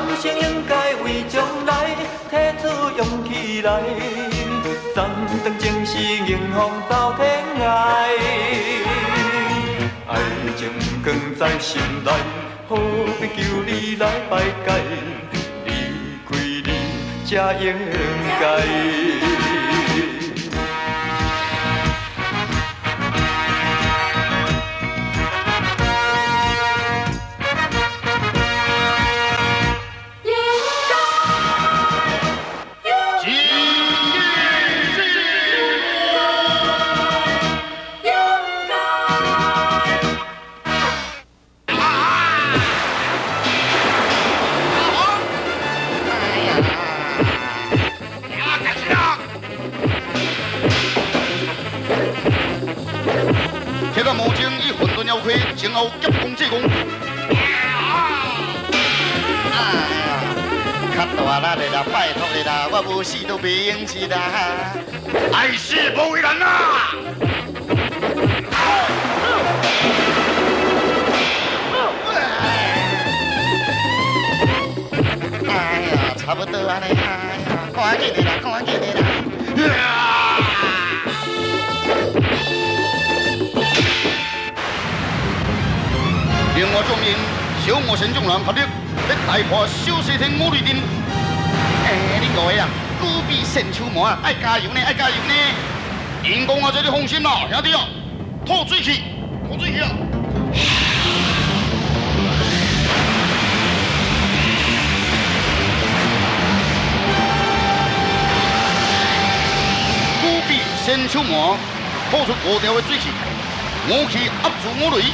人生应该为将来提出勇气来，暂长情是迎风走天涯。爱情藏在心内，何必求你来排解？离开你才应该。前后急功之功。较大力的啦，拜托的啦，我无死都袂用死啦。爱死无为难啊！哎呀，差不多安尼，哎呀，赶紧的啦，赶紧的啦。另外众人小魔神众人合力，要大破小西天五雷阵。恁五个啊，举笔献秋毛啊，爱加油呢，爱加油呢！员工啊，这你放心啦，兄弟啊，吐水气，吐水气啊！举笔献秋毛，吐出5条的水气，武器压住五雷。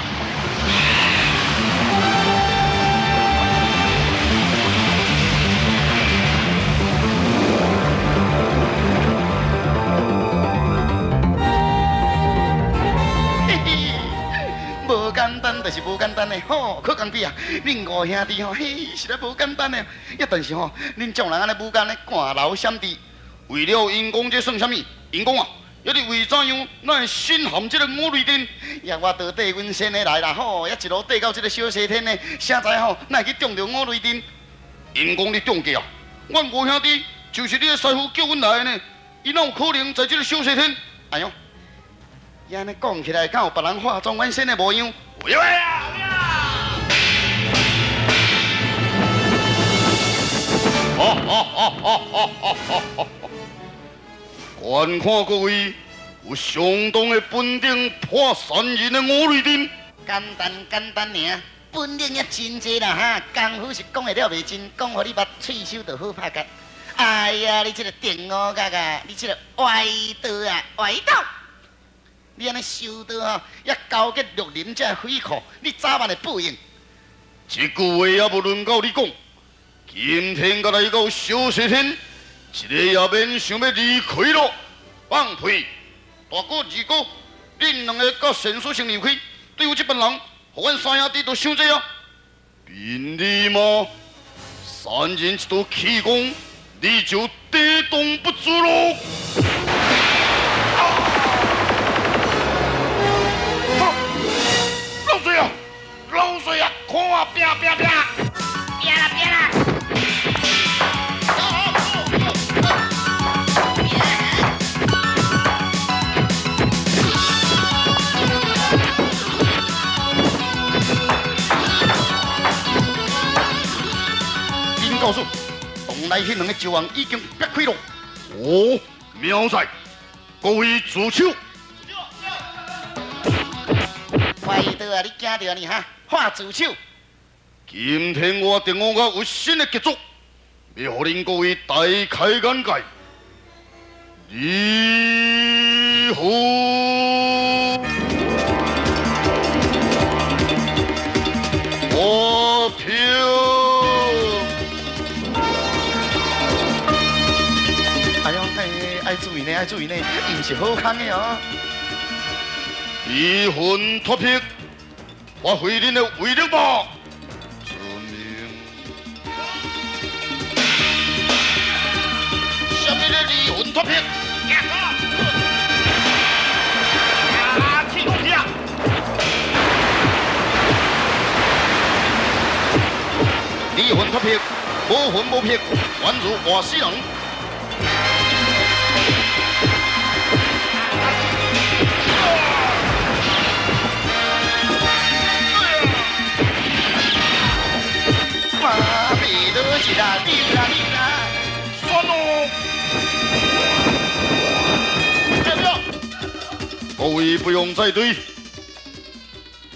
无简单，就是无简单的吼，可讲比啊！恁五兄弟吼，嘿，实在无简单的。呀，但是吼，恁众人安尼武干咧，汗流闪地，为了员工这算什么？员工啊，呀，你为怎样那会深陷这个五雷阵？呀，我倒缀阮先的来啦吼，呀，一路缀到这个小西天呢，现在吼，哪会去中着五雷阵？员工你中计啊！阮五兄弟就是你的师傅叫阮来的呢，伊哪有可能在这个小西天？哎呦！安尼讲起来，敢有别人化妆阮先的模样？有啊！观看各位有相当的本领破3人的五雷阵。简单尔，本领也真济啦哈！功夫是讲会了袂真，讲互你捌喙手就好拍甲。哎呀，你这个电五角啊，你这个歪道啊，歪道！你安尼收到吼，也交给绿林这匪寇，你早晚会报应。一句话也无轮到你讲，今天甲来到小西天，一个也免想要离开咯。放屁！大哥、二哥，恁两个甲神书先离开，对付这帮人，互阮三兄弟都伤济啊！凭你吗？3人一道气功，你就抵挡不住咯！老水啊，看我拼！拼啦！因告诉，洞内迄2个咒王已经逼开了。哦，妙哉！各位助手。快到啊！你惊到你哈？画助手。今天我电我有新的杰作，要互恁各位大开眼界。离合和平。哎呦，爱注意呢，爱注意呢，唔是好康的哦。离魂脱魄，发挥恁的威力吧！遵命。什么叫离魂脱魄？气功去啊！离魂脱魄，无魂无魄，宛如活死人。妈咪都是啦，你啦你啦，算咯。各位不用再对，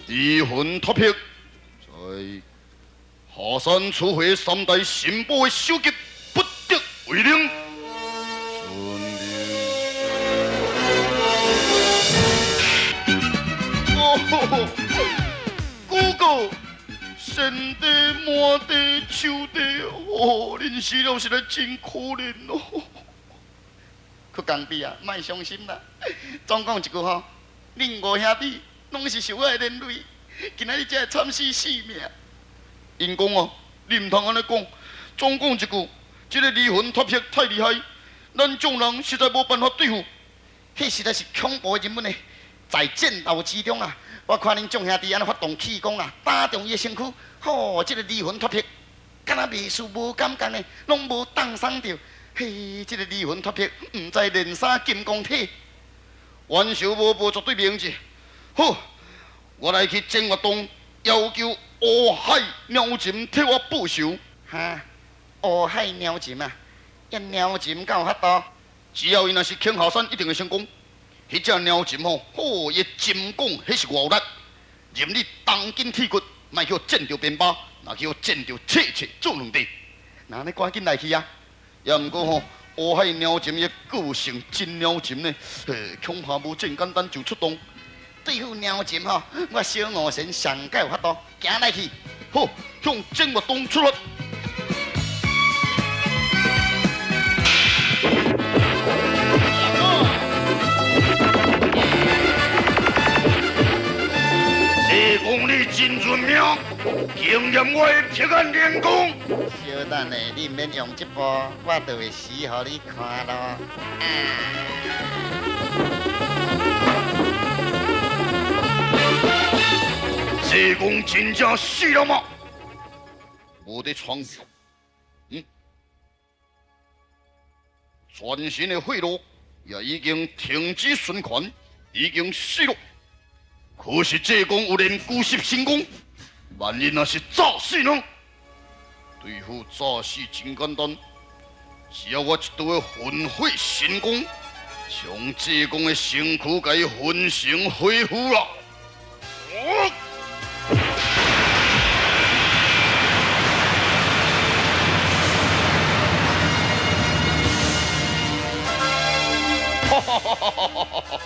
离魂脱魄，在下山处回3代神宝的首级，不得违令。哦，姑姑，身地满地手地，哦，恁死了实在真可怜哦。去江边啊，莫伤心啦。总讲一句吼，恁五兄弟拢是受我的连累，今仔日才会惨死命。因讲哦，你唔通安尼讲。总讲一句，这个离魂脱魄太厉害，咱众人实在无办法对付。迄实在是恐怖的人物呢。在战斗之中啊，我看恁众兄弟安尼发动气功啊，打中伊的身躯，吼，这个离魂脱魄，敢若袂输无感觉呢，拢无当伤着。嘿，这个离魂脱魄，唔知练啥金刚体，元首无绝对明智。好，我来去正月洞要求乌海鸟禽替我报仇。哈，乌海鸟禽啊，一鸟禽敢有法度？只要伊若是肯下山，一定会成功。迄只鸟禽吼，吼，伊金刚迄是外力，任你当筋铁骨，莫叫见着鞭巴，若叫见着切切做两地。那你赶紧来去啊！也毋过吼，乌海鸟禽的个性真鸟禽呢，恐怕无真简单就出动。对付鸟禽吼，我小五神上该有法度，行来去。好，向正月洞出发。谢公你真纯命，经验我的撇眼练功。小等下，你免用这步，我就会死予你看咯。谢公真正死了吗？无在床上，全身的血路也已经停止循环，已经死了。可是这公有练古习神功，万一若是诈死呢？对付诈死真简单，只要我一道的焚火神功，将这公的身躯给伊焚成灰烌了。哈哈哈哈哈哈！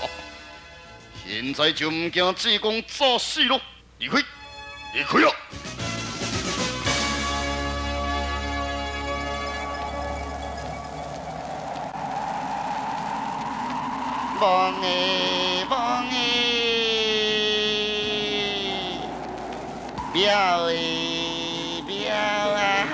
现在就唔惊这公诈死咯，离开，离开啊！望诶望诶，表诶表啊！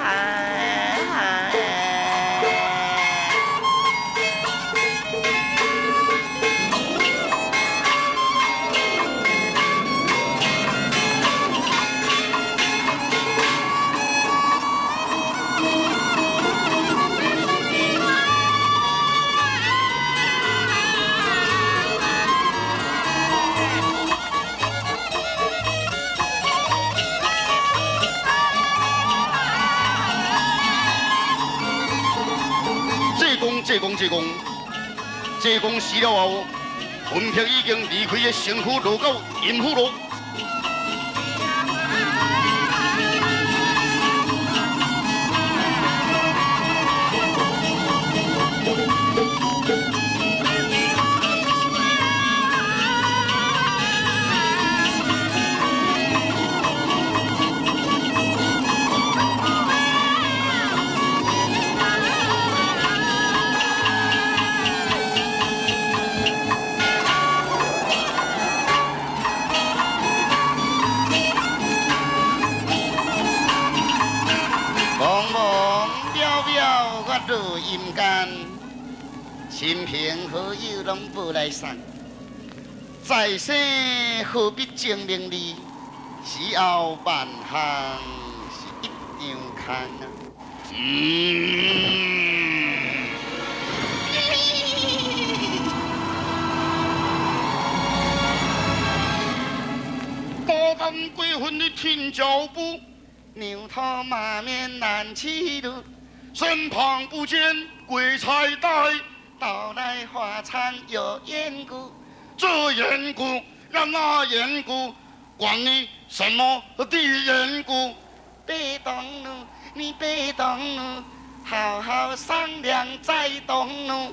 这公死了后，魂魄已经离开的身躯，落到阴府路。入阴间，亲朋好友拢无来送，在生何必证明你？死后万行是一样汤啊。高干鬼魂的听脚步，牛头马面难骑路，身旁不见鬼差带，到来花场有缘故。这缘故让那缘故，关你什么的缘故？别动怒，你别动怒，好好商量再动怒。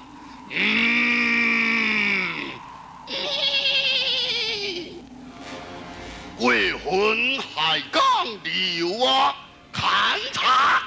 鬼魂海港流啊，看茶。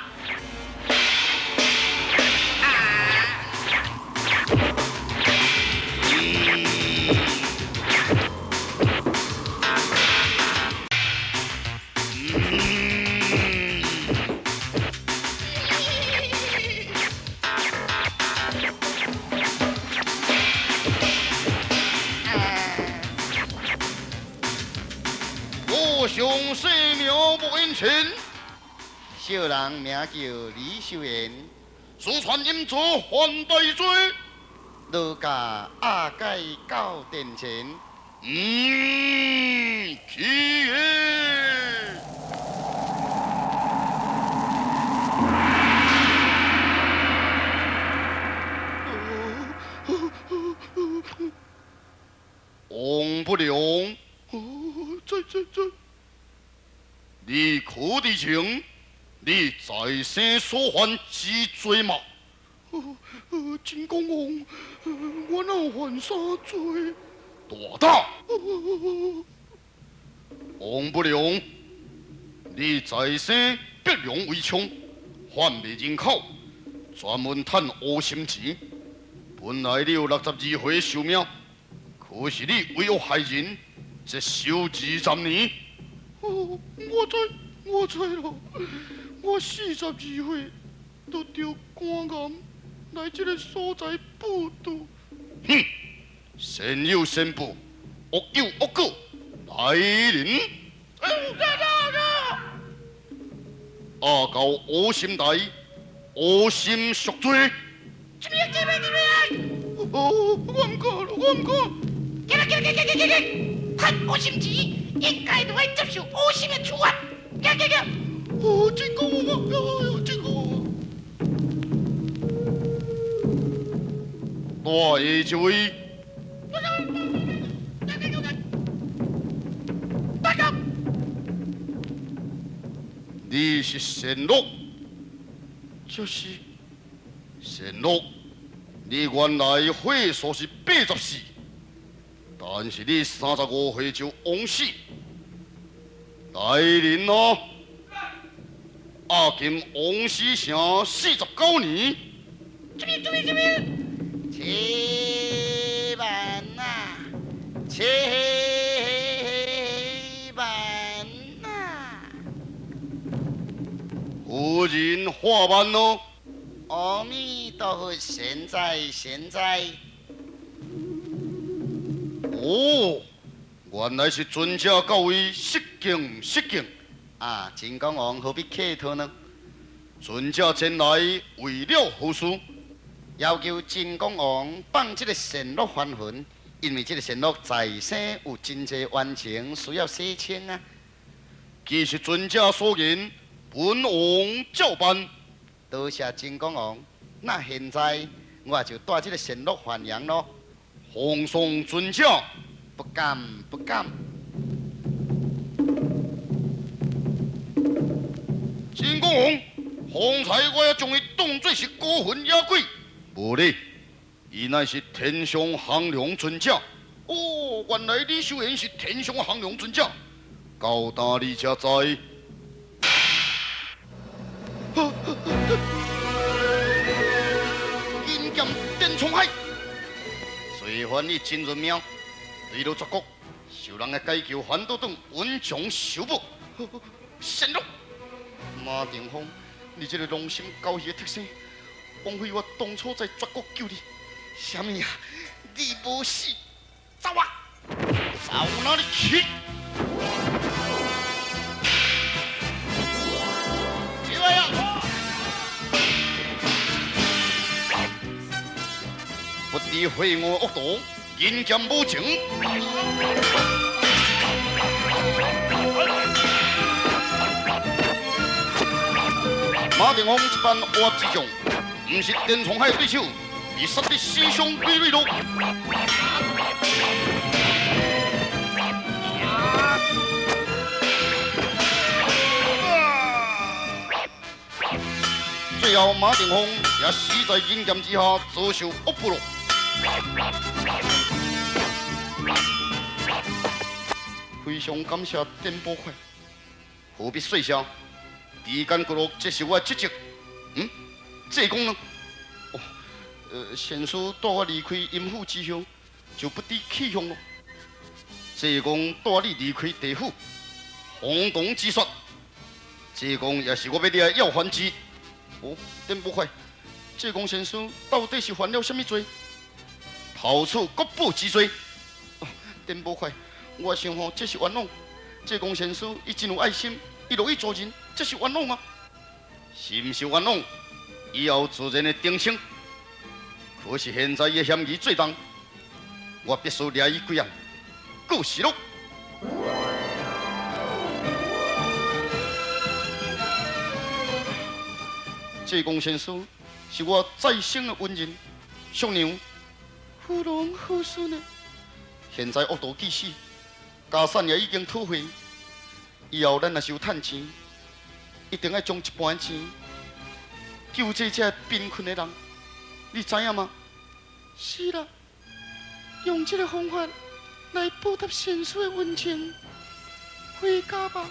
我兄谁庙不应情，小人名叫李秀元，祖传阴错还代罪。路家阿盖到殿前，去也。王不良，在，你可的情，你在生所犯之罪吗？金公公，我哪犯啥罪？大胆！王不良，你在生逼良为娼，贩卖人口，专门赚乌心钱。本来你有62岁寿命，可是你为了害人，才受20年。我知了，我42岁都着肝癌，来这个所在报道。哼，善有善报，恶有恶果，来人！阿狗恶心大，恶心赎罪。这边！我唔敢，我唔敢。看恶心钱，应该都会接受恶心的处罚。真公公，真公公。大爷这位，你是善乐，就是善乐。你原来岁数是84，但是你35岁就枉死。来人啊！阿金枉死城49年。这边！ 7万呐，7万呐！夫人化万咯。阿弥陀佛，现在。哦，原来是尊者教位失敬。啊，金公王何必客套呢？尊者前来为了何事？要求金公王放这个善乐还魂，因为这个善乐在生有真济冤情需要洗清啊。既是尊者所言，本王照办。多谢金公王，那现在我就带这个善乐还阳咯。奉送尊者。不敢。金公王，方才我也将伊当作是孤魂野鬼。无哩，伊乃是天上降龙尊者。哦，原来李秀贤是天上降龙尊者。高大你才知。阴剑电冲海，虽还你真人命，对了绝国，受人的解救反倒等恩将仇报。神龙，马定峰，你这个狼心狗肺的特性。枉费我当初在绝国救你，什么呀？你无死，走啊！走哪里去？起来呀！地会我恶毒，人间无情。马定峰一般活之将，不是陈冲海对手，已杀得死伤累累咯。最后马定峰也死在阴剑之下，遭受恶报咯。非常感谢电波快，何必细声？时间过落，这是我的职责。这功能，先师带我离开阴府之后，就不知去向了。这功带你离开地府，轰动之说，这功也是我要你的要还之。电波快，这功先师到底是犯了什么罪？逃出国宝之罪。电波快，我想吼，这是冤枉。这功先师伊真有爱心，伊乐意助人。这是冤枉啊！是毋是冤枉？以后自然会澄清。可是现在伊嫌疑最重，我必须抓伊归案。告示咯！这公先生是我再生的恩人，叔娘，夫人好孙呢。现在恶道既死，家产也已经讨回，以后咱若是有趁钱。一定要将一半钱救这些贫困的人，你知影吗？是啦，用这个方法来报答先师的恩情。回家吧，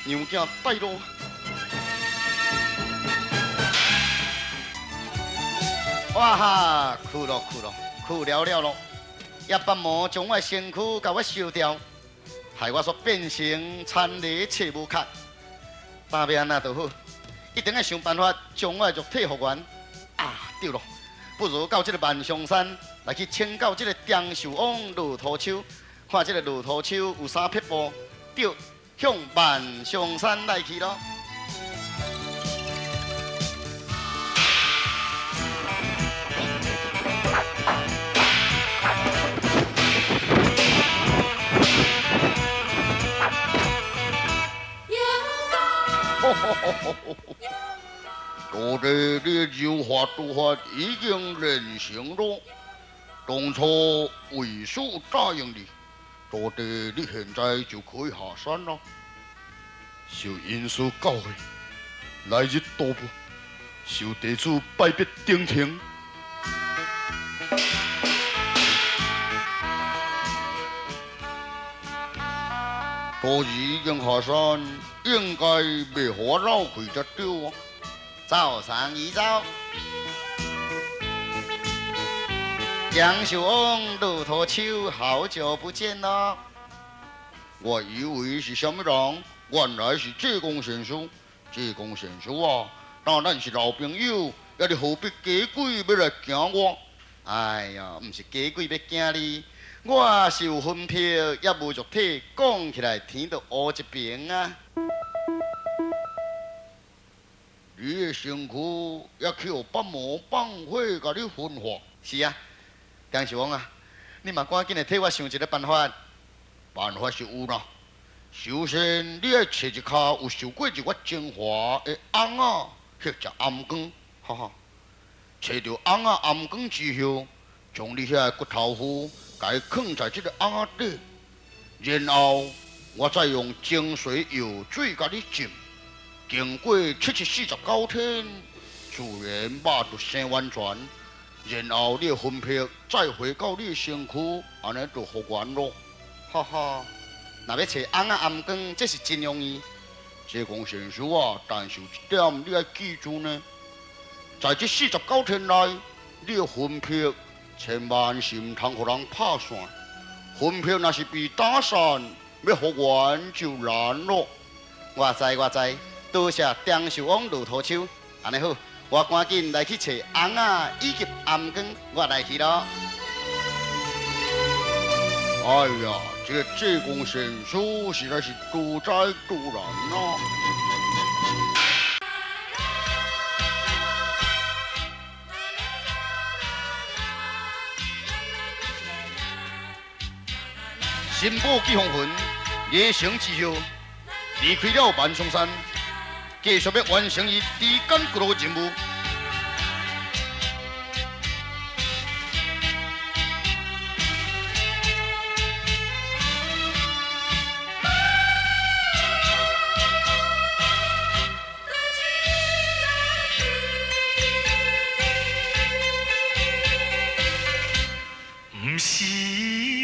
娘囝带路。哇哈，去咯，去了咯！也帮忙将我身躯甲我烧掉，害我所变成残泥切无壳。打要安那就好，一定要想办法将我的肉体复原。啊，对咯，不如到这个万象山来去请教这个张寿王骆驼手，看这个骆驼手有啥撇步，就向万象山来去咯。多得你柔法度法已经练成了，当初为叔答应你，多得你现在就可以下山了。受因师教诲，来日多步，受弟子拜别顶庭。多已经下山，应该袂互我绕开才对啊。早上一早，杨秀翁、骆驼手，好久不见了。我以为是什么人，原来是济公先生。济公先生啊，当然是老朋友，也你何必假鬼要来惊我？哎呀，唔是假鬼要惊你，我是有魂魄，也无肉体，讲起来天都黑一边啊！你的身躯也靠帮忙帮会甲你分化。是啊，张秀王啊，你嘛赶紧来替我想一个办法。办法是有啦。首先，你要找一卡有受过一我精华的翁仔，或者暗光，哈哈。找到翁仔暗光之后，将你遐骨头糊，甲伊放在这个翁仔底，然后我再用清水药水甲你浸。经过749天，自然肉就生完全，然后你的魂魄再回到你的身躯，安尼就复原咯。哈哈，若要找翁仔暗光，这是真容易。济公先生啊，但是有一点你要记住呢，在这49天内，你的魂魄千万是唔通互人拍散。魂魄若是被打散，要复原就难咯。我知。多谢张寿王骆驼手，安尼好，我赶紧来去找翁仔以及暗光，我来去咯。哎呀，这个济公先生实在是多灾多难啊！新宝纪风云野生之后，离开了万松山，继续要完成伊追赶骨路的任务。不是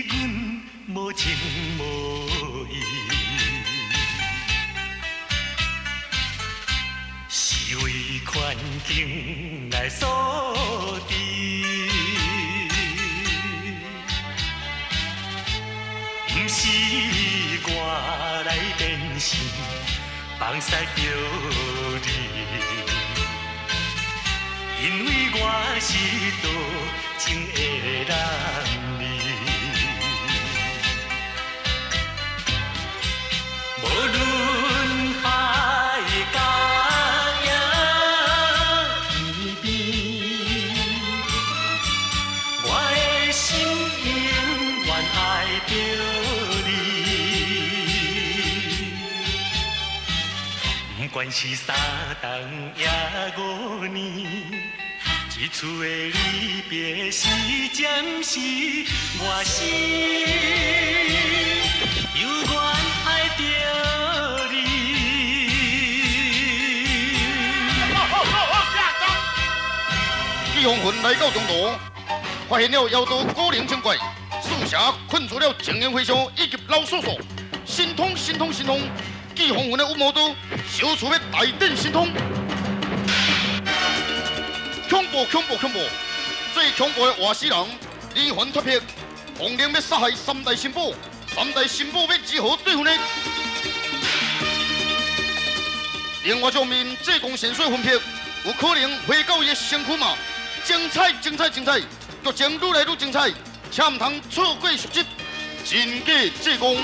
阮无情无义，是为环境来所致。不是我来变心，放肆着你，因为我是多情的人。无论海角影边边，我的心永远爱着你。不管是3冬也5年，一次的离别是暂时，我心犹原爱着你。纪风云来到中途，发现了妖道古灵精怪，四侠困住了情缘回乡以及老叔叔，心痛。纪风云的五毛刀小处要大展神通，恐怖！最恐怖的活死人离魂脱魄，皇陵要杀害3大神宝，3大神宝要如何对付呢？另外一方面，济公神水分魄，有可能回到伊的身躯嘛？精彩！剧情愈来愈精彩，且唔通错过续集。真假济公。